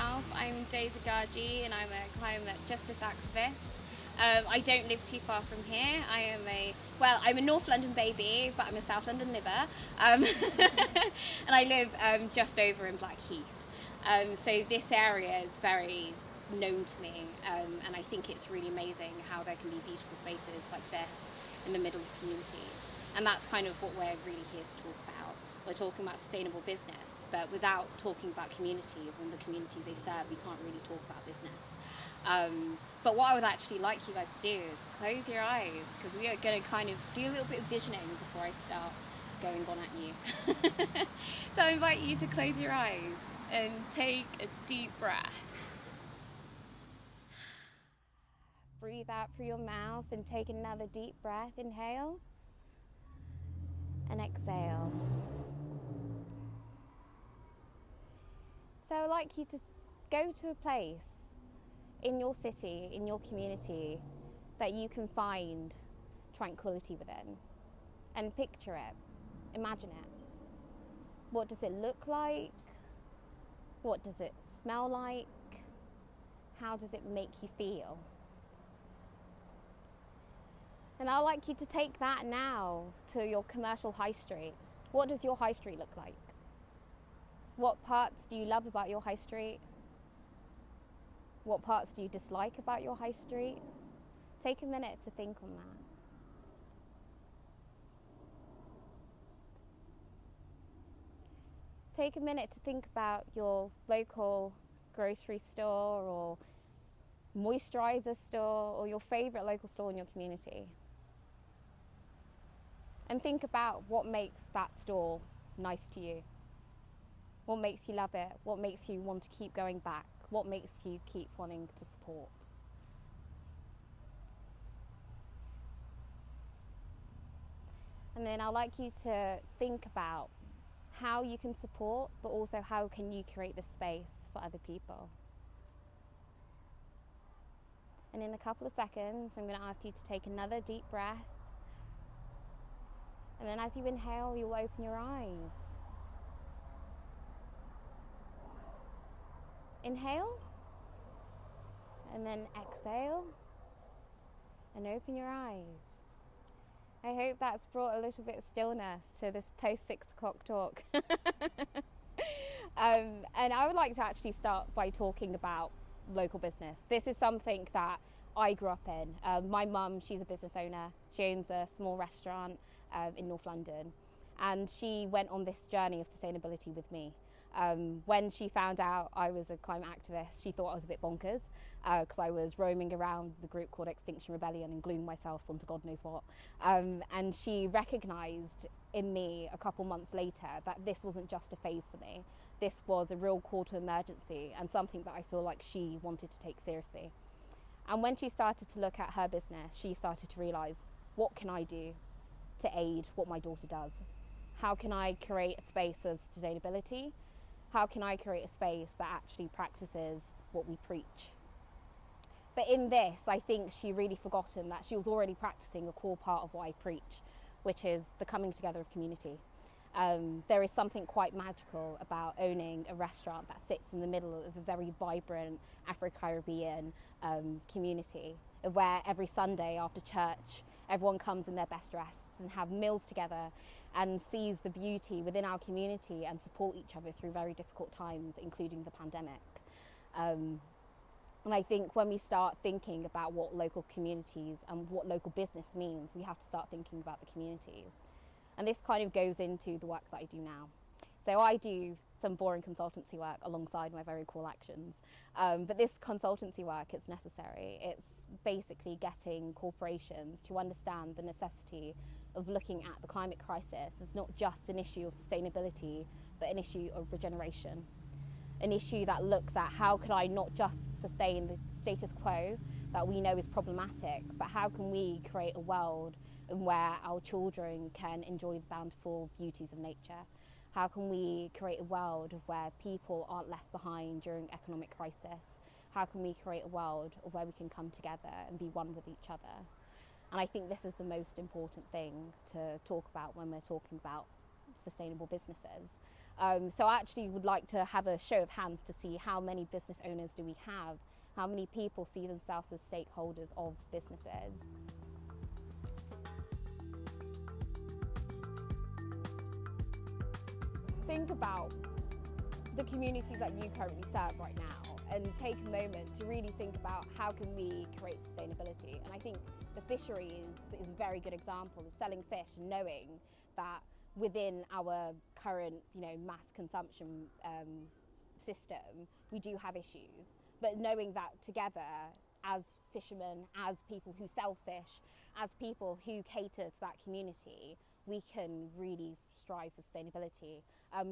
myself. I'm Daze Aghaji and I'm a climate justice activist. I don't live too far from here. I'm a North London baby, but I'm a South London liver. And I live just over in Blackheath. So this area is very known to me, and I think it's really amazing how there can be beautiful spaces like this in the middle of communities. And that's kind of what we're really here to talk about. We're talking about sustainable business, but without talking about communities and the communities they serve, we can't really talk about business. But what I would actually like you guys to do is close your eyes, because we are going to kind of do a little bit of visioning before I start going on at you. So I invite you to close your eyes and take a deep breath. Breathe out through your mouth and take another deep breath. Inhale and exhale. So I'd like you to go to a place in your city, in your community, that you can find tranquility within, and picture it, imagine it. What does it look like? What does it smell like? How does it make you feel? And I'd like you to take that now to your commercial high street. What does your high street look like? What parts do you love about your high street? What parts do you dislike about your high street? Take a minute to think on that. Take a minute to think about your local grocery store or moisturizer store or your favourite local store in your community. And think about what makes that store nice to you. What makes you love it? What makes you want to keep going back? What makes you keep wanting to support? And then I'd like you to think about how you can support, but also how can you create the space for other people. And in a couple of seconds, I'm going to ask you to take another deep breath. And then as you inhale, you'll open your eyes. Inhale, and then exhale, and open your eyes. I hope that's brought a little bit of stillness to this post 6 o'clock talk. And I would like to actually start by talking about local business. This is something that I grew up in. My mum, she's a business owner. She owns a small restaurant in North London, and she went on this journey of sustainability with me. When she found out I was a climate activist, she thought I was a bit bonkers, because I was roaming around the group called Extinction Rebellion and gluing myself onto God knows what. And she recognised in me a couple months later that this wasn't just a phase for me. This was a real call to emergency and something that I feel like she wanted to take seriously. And when she started to look at her business, she started to realise, what can I do to aid what my daughter does? How can I create a space of sustainability? How can I create a space that actually practices what we preach? But in this, I think she really forgotten that she was already practicing a core part of what I preach, which is the coming together of community. There is something quite magical about owning a restaurant that sits in the middle of a very vibrant Afro-Caribbean community, where every Sunday after church, everyone comes in their best dress and have meals together and sees the beauty within our community and support each other through very difficult times, including the pandemic. And I think when we start thinking about what local communities and what local business means, we have to start thinking about the communities. And this kind of goes into the work that I do now. So I do some boring consultancy work alongside my very cool actions. But this consultancy work, it's necessary. It's basically getting corporations to understand the necessity of looking at the climate crisis as not just an issue of sustainability, but an issue of regeneration. An issue that looks at how can I not just sustain the status quo that we know is problematic, but how can we create a world where our children can enjoy the bountiful beauties of nature? How can we create a world where people aren't left behind during economic crisis? How can we create a world where we can come together and be one with each other? And I think this is the most important thing to talk about when we're talking about sustainable businesses. So I actually would like to have a show of hands to see how many business owners do we have, how many people see themselves as stakeholders of businesses. Think about the communities that you currently serve right now and take a moment to really think about how can we create sustainability. And I think the fishery is a very good example of selling fish and knowing that within our current mass consumption system we do have issues, but knowing that together as fishermen, as people who sell fish, as people who cater to that community, we can really strive for sustainability.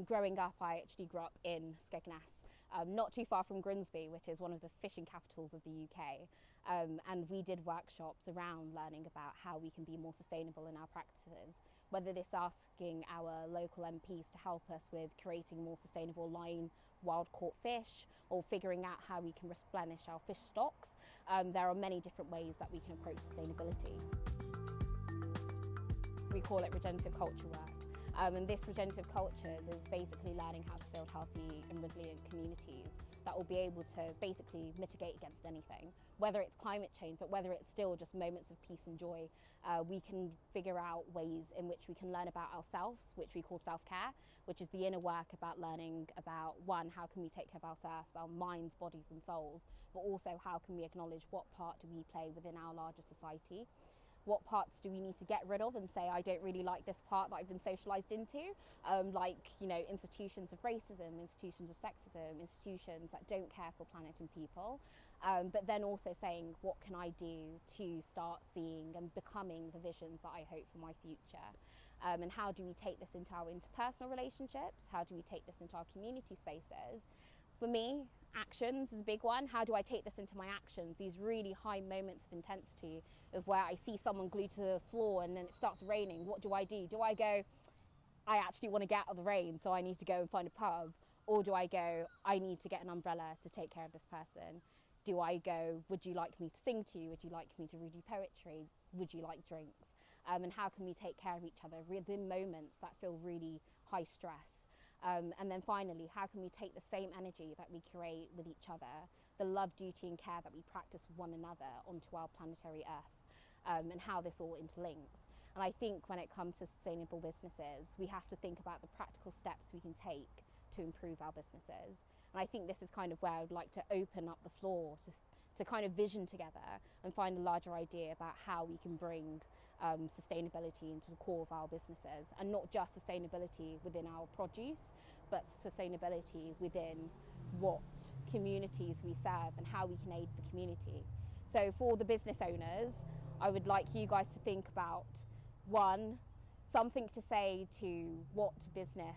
Growing up, I actually grew up in Skegness, not too far from Grimsby, which is one of the fishing capitals of the UK. And we did workshops around learning about how we can be more sustainable in our practices, whether this asking our local MPs to help us with creating more sustainable line wild caught fish, or figuring out how we can replenish our fish stocks. There are many different ways that we can approach sustainability. We call it regenerative culture work. And this regenerative cultures is basically learning how to build healthy and resilient communities that will be able to basically mitigate against anything, whether it's climate change, but whether it's still just moments of peace and joy. We can figure out ways in which we can learn about ourselves, which we call self-care, which is the inner work about learning about, one, how can we take care of ourselves, our minds, bodies and souls, but also how can we acknowledge what part do we play within our larger society. What parts do we need to get rid of and say, I don't really like this part that I've been socialised into, institutions of racism, institutions of sexism, institutions that don't care for planet and people, but then also saying, what can I do to start seeing and becoming the visions that I hope for my future? And how do we take this into our interpersonal relationships? How do we take this into our community spaces? For me, actions is a big one. How do I take this into my actions? These really high moments of intensity of where I see someone glued to the floor and then it starts raining. What do I do? Do I go, I actually want to get out of the rain, so I need to go and find a pub? Or do I go, I need to get an umbrella to take care of this person? Do I go, would you like me to sing to you? Would you like me to read you poetry? Would you like drinks? And how can we take care of each other within moments that feel really high stress? And then finally, how can we take the same energy that we create with each other, the love, duty and care that we practice with one another onto our planetary Earth, and how this all interlinks. And I think when it comes to sustainable businesses, we have to think about the practical steps we can take to improve our businesses. And I think this is kind of where I would like to open up the floor to kind of vision together and find a larger idea about how we can bring sustainability into the core of our businesses, and not just sustainability within our produce, but sustainability within what communities we serve and how we can aid the community. So for the business owners, I would like you guys to think about, one, something to say to what business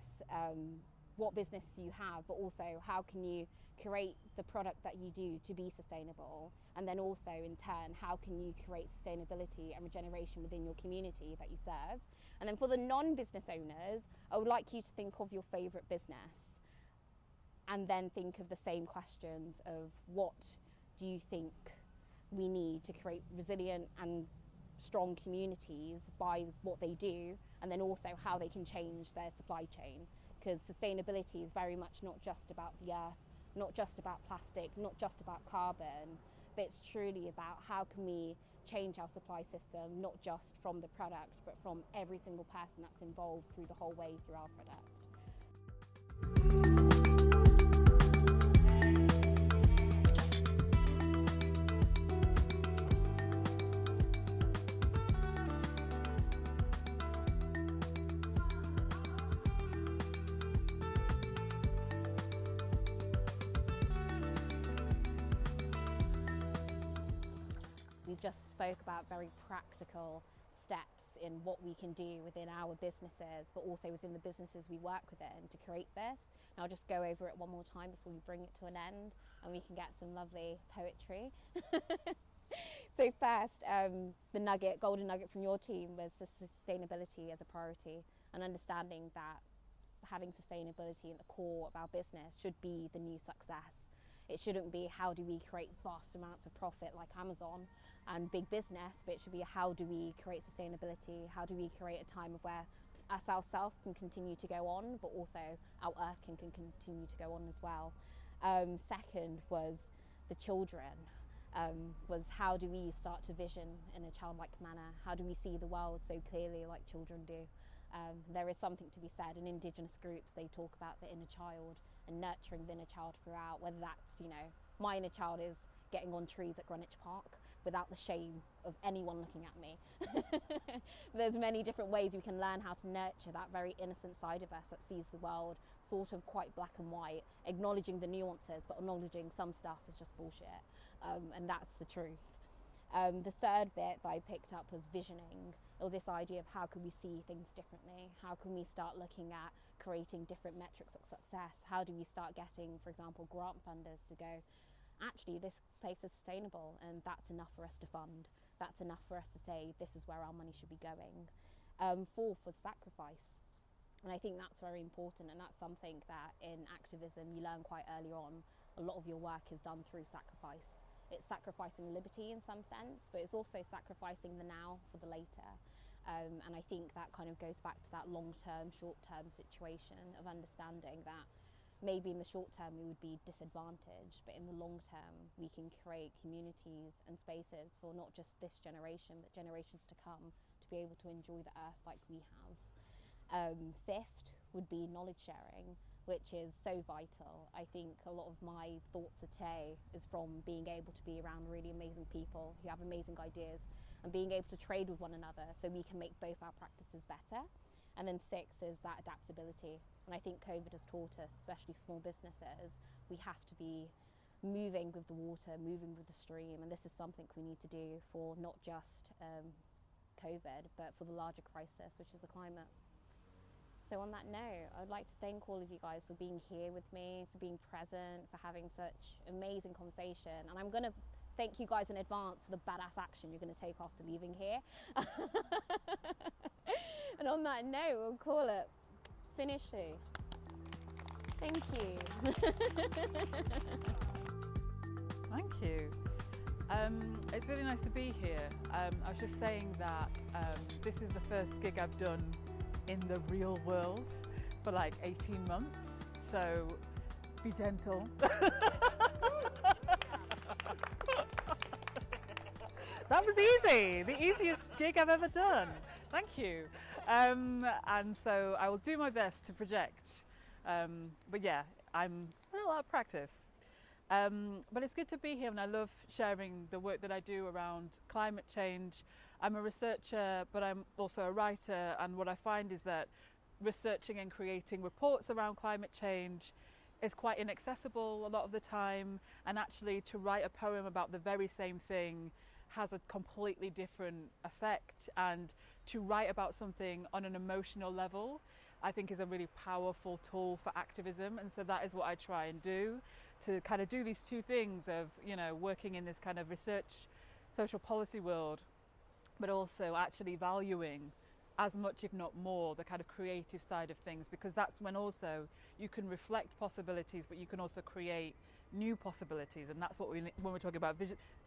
you have, but also how can you create the product that you do to be sustainable, and then also in turn how can you create sustainability and regeneration within your community that you serve. And then for the non-business owners, I would like you to think of your favourite business and then think of the same questions of what do you think we need to create resilient and strong communities by what they do, and then also how they can change their supply chain, because sustainability is very much not just about the earth, not just about plastic, not just about carbon, but it's truly about how can we change our supply system, not just from the product, but from every single person that's involved through the whole way through our product. We just spoke about very practical steps in what we can do within our businesses, but also within the businesses we work within to create this. And I'll just go over it one more time before we bring it to an end and we can get some lovely poetry. So first, the golden nugget from your team was the sustainability as a priority, and understanding that having sustainability at the core of our business should be the new success. It shouldn't be how do we create vast amounts of profit like Amazon and big business, but it should be how do we create sustainability, how do we create a time of where us ourselves can continue to go on, but also our earth can continue to go on as well. Second was the children. Was how do we start to vision in a childlike manner? How do we see the world so clearly like children do? There is something to be said. In Indigenous groups, they talk about the inner child and nurturing the inner child throughout, whether that's, my inner child is getting on trees at Greenwich Park without the shame of anyone looking at me. There's many different ways we can learn how to nurture that very innocent side of us that sees the world sort of quite black and white, acknowledging the nuances, but acknowledging some stuff is just bullshit. And that's the truth. The third bit that I picked up was visioning, or this idea of how can we see things differently? How can we start looking at creating different metrics of success? How do we start getting, for example, grant funders to go, actually this place is sustainable and that's enough for us to fund. That's enough for us to say this is where our money should be going. Fourth was sacrifice. And I think that's very important, and that's something that in activism you learn quite early on. A lot of your work is done through sacrifice. It's sacrificing liberty in some sense, but it's also sacrificing the now for the later. And I think that kind of goes back to that long-term, short-term situation of understanding that maybe in the short term we would be disadvantaged, but in the long term we can create communities and spaces for not just this generation, but generations to come to be able to enjoy the earth like we have. Fifth would be knowledge sharing, which is so vital. I think a lot of my thoughts today is from being able to be around really amazing people who have amazing ideas and being able to trade with one another so we can make both our practices better. And then six is that adaptability. And I think COVID has taught us, especially small businesses, we have to be moving with the water, moving with the stream. And this is something we need to do for not just COVID, but for the larger crisis, which is the climate. So on that note, I'd like to thank all of you guys for being here with me, for being present, for having such amazing conversation. And I'm going to thank you guys in advance for the badass action you're going to take after leaving here. And on that note, we'll call it finishing. Thank you. Thank you. It's really nice to be here. I was just saying that this is the first gig I've done in the real world for like 18 months, so be gentle. That was easy, the easiest gig I've ever done. Thank you. And so I will do my best to project, but yeah, I'm a little out of practice. But it's good to be here, and I love sharing the work that I do around climate change. I'm a researcher, but I'm also a writer, and what I find is that researching and creating reports around climate change is quite inaccessible a lot of the time, and actually to write a poem about the very same thing has a completely different effect, and to write about something on an emotional level I think is a really powerful tool for activism. And so that is what I try and do, to kind of do these two things of, working in this kind of research social policy world, but also actually valuing as much, if not more, the kind of creative side of things, because that's when also you can reflect possibilities, but you can also create new possibilities. And that's what when we're talking about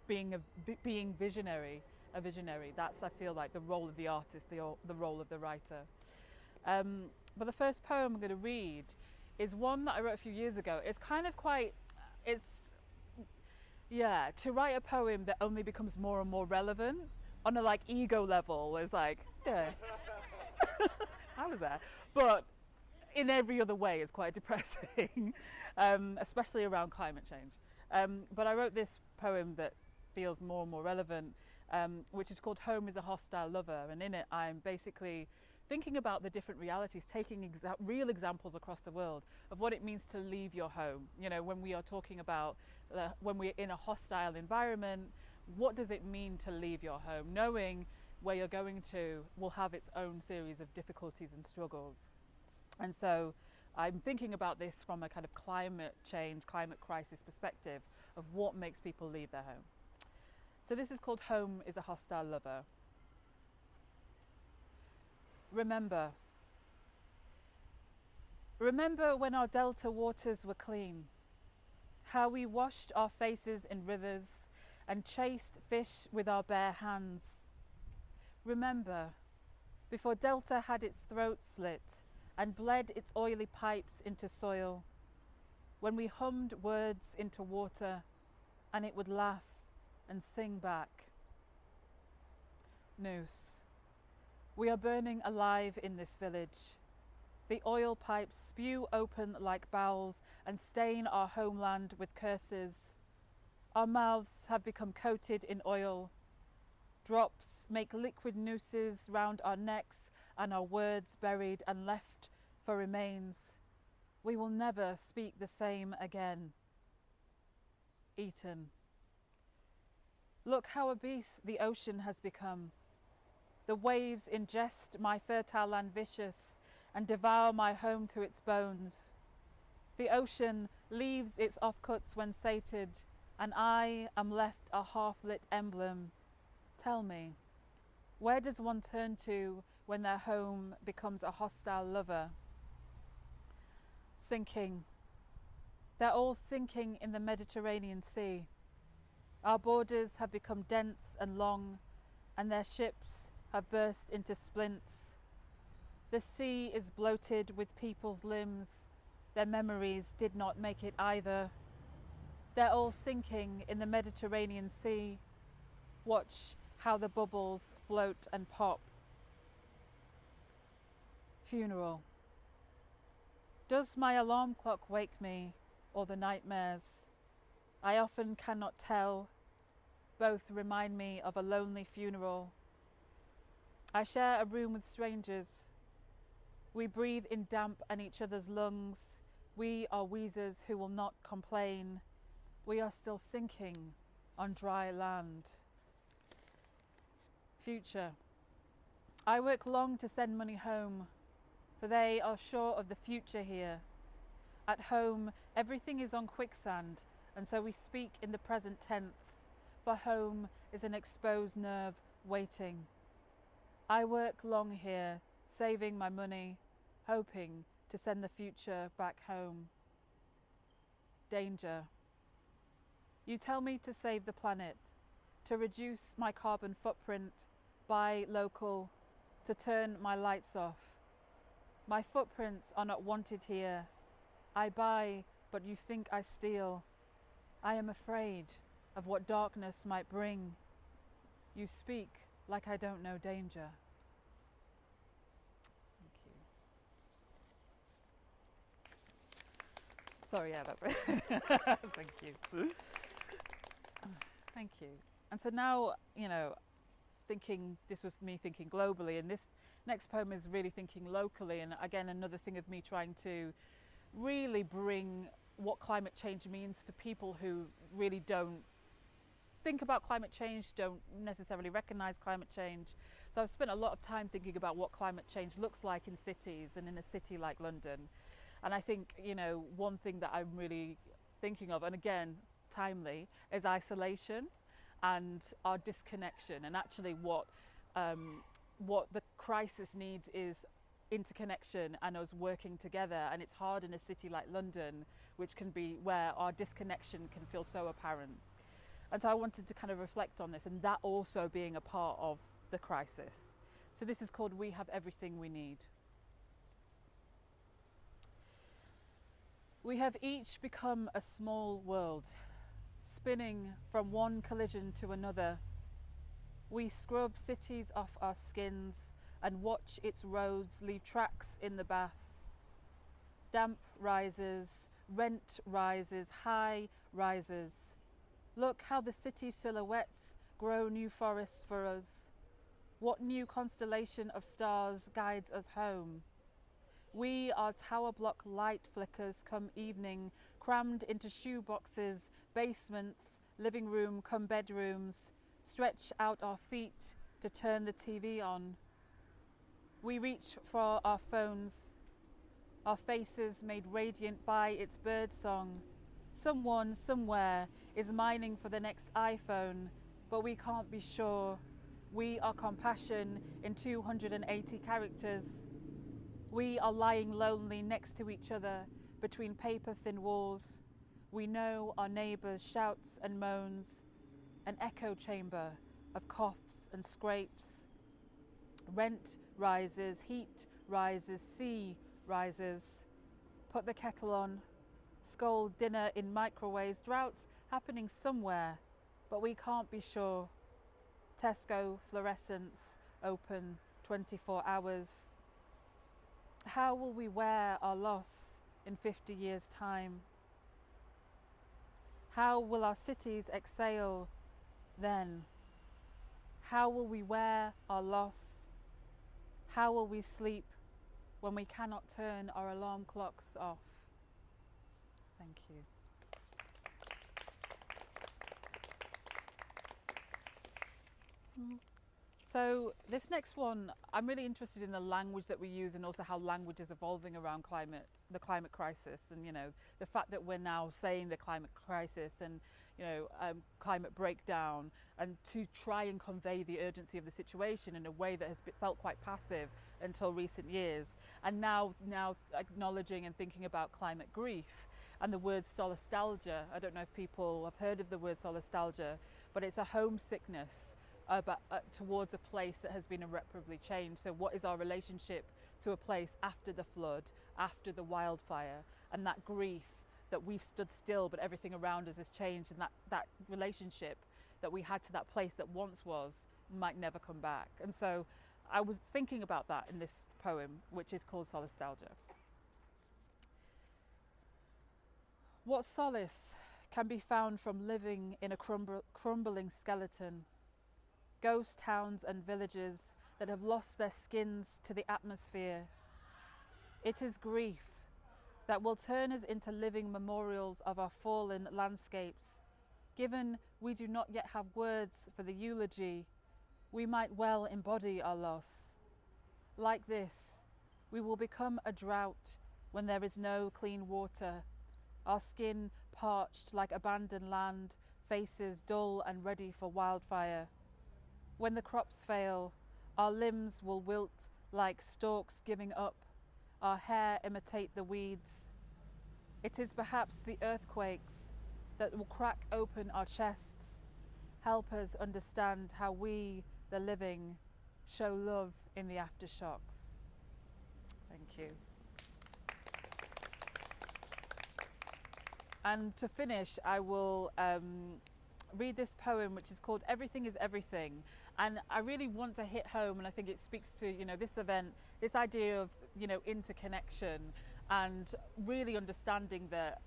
being visionary, a visionary, that's, I feel like, the role of the artist, the role of the writer. But the first poem I'm going to read is one that I wrote a few years ago. It's kind of to write a poem that only becomes more and more relevant on a ego level is I was there, but in every other way it's quite depressing, especially around climate change. But I wrote this poem that feels more and more relevant, which is called Home is a Hostile Lover, and in it I'm basically thinking about the different realities, taking real examples across the world of what it means to leave your home. When we are talking about when we're in a hostile environment, what does it mean to leave your home? Knowing where you're going to will have its own series of difficulties and struggles. And so I'm thinking about this from a kind of climate change, climate crisis perspective of what makes people leave their home. So this is called Home is a Hostile Lover. Remember when our delta waters were clean, how we washed our faces in rivers and chased fish with our bare hands. Remember, before Delta had its throat slit and bled its oily pipes into soil, when we hummed words into water and it would laugh and sing back. Noose. We are burning alive in this village. The oil pipes spew open like bowels and stain our homeland with curses. Our mouths have become coated in oil. Drops make liquid nooses round our necks and our words buried and left for remains. We will never speak the same again. Eaten. Look how obese the ocean has become. The waves ingest my fertile land vicious and devour my home to its bones. The ocean leaves its offcuts when sated, and I am left a half-lit emblem. Tell me, where does one turn to when their home becomes a hostile lover? Sinking. They're all sinking in the Mediterranean Sea. Our borders have become dense and long, and their ships have burst into splints. The sea is bloated with people's limbs. Their memories did not make it either. They're all sinking in the Mediterranean Sea. Watch how the bubbles float and pop. Funeral. Does my alarm clock wake me, or the nightmares? I often cannot tell. Both remind me of a lonely funeral. I share a room with strangers. We breathe in damp and each other's lungs. We are wheezers who will not complain. We are still sinking on dry land. Future. I work long to send money home, for they are sure of the future here. At home, everything is on quicksand, and so we speak in the present tense, for home is an exposed nerve waiting. I work long here, saving my money, hoping to send the future back home. Danger. You tell me to save the planet, to reduce my carbon footprint, buy local, to turn my lights off. My footprints are not wanted here. I buy, but you think I steal. I am afraid of what darkness might bring. You speak like I don't know danger. Thank you. Sorry, yeah, that's thank you. Thank you. And so now, this was me thinking globally, and this next poem is really thinking locally, and again, another thing of me trying to really bring what climate change means to people who really don't think about climate change, don't necessarily recognise climate change. So I've spent a lot of time thinking about what climate change looks like in cities and in a city like London. And I think, one thing that I'm really thinking of, and again, timely, is isolation and our disconnection. And actually what the crisis needs is interconnection and us working together. And it's hard in a city like London, which can be where our disconnection can feel so apparent. And so I wanted to kind of reflect on this, and that also being a part of the crisis. So this is called We Have Everything We Need. We have each become a small world, spinning from one collision to another. We scrub cities off our skins and watch its roads leave tracks in the bath. Damp rises, rent rises, high rises. Look how the city silhouettes grow new forests for us. What new constellation of stars guides us home? We are tower block light flickers come evening, crammed into shoe boxes, basements, living room come bedrooms, stretch out our feet to turn the TV on. We reach for our phones, our faces made radiant by its bird song. Someone somewhere is mining for the next iPhone, but we can't be sure. We are compassion in 280 characters. We are lying lonely next to each other between paper-thin walls. We know our neighbours' shouts and moans, an echo chamber of coughs and scrapes. Rent rises, heat rises, sea rises. Put the kettle on, scold dinner in microwaves, droughts happening somewhere, but we can't be sure. Tesco fluorescents open 24 hours. How will we wear our loss in 50 years' time? How will our cities exhale then? How will we wear our loss? How will we sleep when we cannot turn our alarm clocks off? Thank you. So this next one, I'm really interested in the language that we use and also how language is evolving around the climate crisis, and the fact that we're now saying the climate crisis and climate breakdown, and to try and convey the urgency of the situation in a way that has felt quite passive until recent years, and now acknowledging and thinking about climate grief and the word solastalgia. I don't know if people have heard of the word solastalgia, but it's a homesickness towards a place that has been irreparably changed. So what is our relationship to a place after the flood, after the wildfire, and that grief that we've stood still but everything around us has changed, and that relationship that we had to that place that once was might never come back. And so I was thinking about that in this poem, which is called Solastalgia. What solace can be found from living in a crumbling skeleton? Ghost towns and villages that have lost their skins to the atmosphere. It is grief that will turn us into living memorials of our fallen landscapes. Given we do not yet have words for the eulogy, we might well embody our loss. Like this, we will become a drought when there is no clean water, our skin parched like abandoned land, faces dull and ready for wildfire. When the crops fail, our limbs will wilt like stalks giving up, our hair imitate the weeds. It is perhaps the earthquakes that will crack open our chests, help us understand how we, the living, show love in the aftershocks. Thank you. And to finish, I will read this poem, which is called Everything is Everything. And I really want to hit home, and I think it speaks to this event, this idea of interconnection, and really understanding that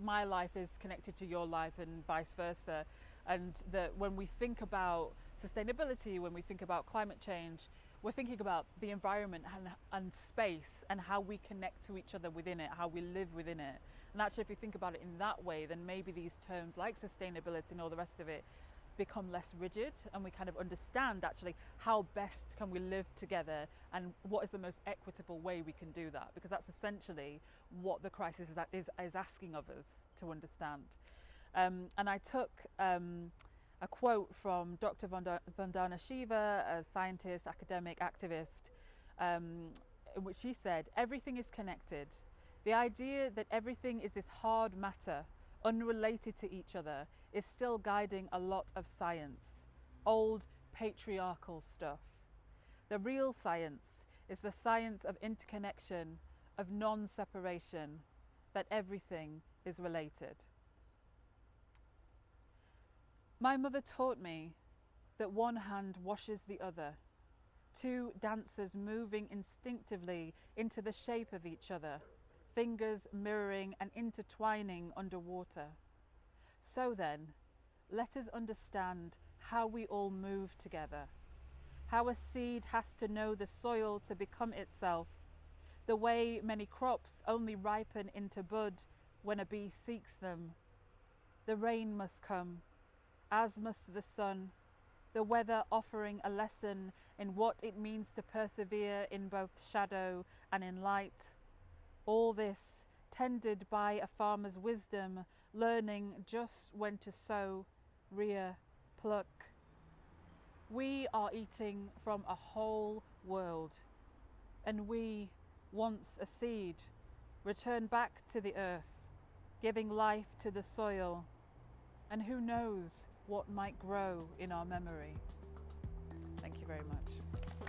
my life is connected to your life and vice versa, and that when we think about sustainability, when we think about climate change, we're thinking about the environment and space and how we connect to each other within it, how we live within it. And actually, if you think about it in that way, then maybe these terms like sustainability and all the rest of it become less rigid, and we kind of understand actually how best can we live together and what is the most equitable way we can do that, because that's essentially what the crisis is asking of us to understand. And I took a quote from Dr. Vandana Shiva, a scientist, academic, activist, in which she said, "Everything is connected. The idea that everything is this hard matter, unrelated to each other, is still guiding a lot of science, old patriarchal stuff. The real science is the science of interconnection, of non-separation, that everything is related." My mother taught me that one hand washes the other, two dancers moving instinctively into the shape of each other, fingers mirroring and intertwining underwater. So then, let us understand how we all move together, how a seed has to know the soil to become itself, the way many crops only ripen into bud when a bee seeks them. The rain must come, as must the sun, the weather offering a lesson in what it means to persevere in both shadow and in light. All this tended by a farmer's wisdom, learning just when to sow, rear, pluck. We are eating from a whole world, and we, once a seed, return back to the earth, giving life to the soil, and who knows what might grow in our memory. Thank you very much.